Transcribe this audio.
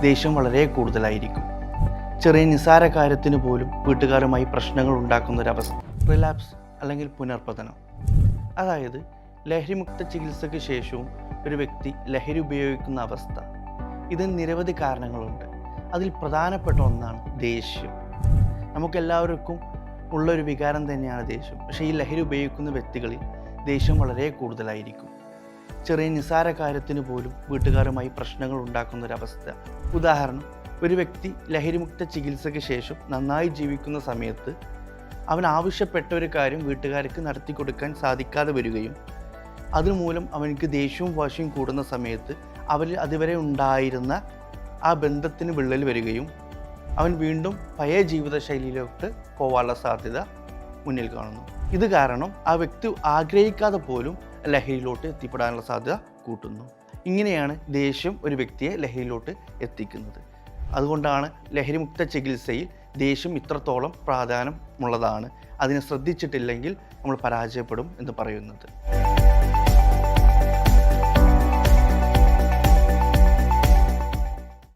ദേഷ്യം വളരെ കൂടുതലായിരിക്കും. ചെറിയ നിസ്സാര കാര്യത്തിന് പോലും വീട്ടുകാരുമായി പ്രശ്നങ്ങൾ ഉണ്ടാക്കുന്നൊരവസ്ഥ. റിലാപ്സ് അല്ലെങ്കിൽ പുനർപതനം, അതായത് ലഹരിമുക്ത ചികിത്സയ്ക്ക് ശേഷവും ഒരു വ്യക്തി ലഹരി ഉപയോഗിക്കുന്ന അവസ്ഥ. ഇതിന് നിരവധി കാരണങ്ങളുണ്ട്. അതിൽ പ്രധാനപ്പെട്ട ഒന്നാണ് ദേഷ്യം. നമുക്കെല്ലാവർക്കും ഉള്ളൊരു വികാരം തന്നെയാണ് ദേഷ്യം. പക്ഷേ ഈ ലഹരി ഉപയോഗിക്കുന്ന വ്യക്തികളിൽ ദേഷ്യം വളരെ കൂടുതലായിരിക്കും. ചെറിയ നിസ്സാര കാര്യത്തിന് പോലും വീട്ടുകാരുമായി പ്രശ്നങ്ങൾ ഉണ്ടാക്കുന്നൊരവസ്ഥ. ഉദാഹരണം, ഒരു വ്യക്തി ലഹരിമുക്ത ചികിത്സയ്ക്ക് ശേഷം നന്നായി ജീവിക്കുന്ന സമയത്ത് അവൻ ആവശ്യപ്പെട്ട ഒരു കാര്യം വീട്ടുകാർക്ക് നടത്തി കൊടുക്കാൻ സാധിക്കാതെ വരികയും അതുമൂലം അവനക്ക് ദേഷ്യവും വാശിയും കൂടുന്ന സമയത്ത് അവരിൽ അതുവരെ ഉണ്ടായിരുന്ന ആ ബന്ധത്തിന് വിള്ളൽ വരികയും അവൻ വീണ്ടും പഴയ ജീവിതശൈലിയിലോട്ട് പോകാനുള്ള സാധ്യത മുന്നിൽ കാണുന്നു. ഇത് കാരണം ആ വ്യക്തി ആഗ്രഹിക്കാതെ പോലും ലഹരിയിലോട്ട് എത്തിപ്പെടാനുള്ള സാധ്യത കൂട്ടുന്നു. ഇങ്ങനെയാണ് ദേഷ്യം ഒരു വ്യക്തിയെ ലഹരിയിലോട്ട് എത്തിക്കുന്നത്. അതുകൊണ്ടാണ് ലഹരിമുക്ത ചികിത്സയിൽ ദേഷ്യം ഇത്രത്തോളം പ്രാധാന്യമുള്ളതാണ്. അതിനെ ശ്രദ്ധിച്ചിട്ടില്ലെങ്കിൽ നമ്മൾ പരാജയപ്പെടും എന്ന് പറയുന്നത്.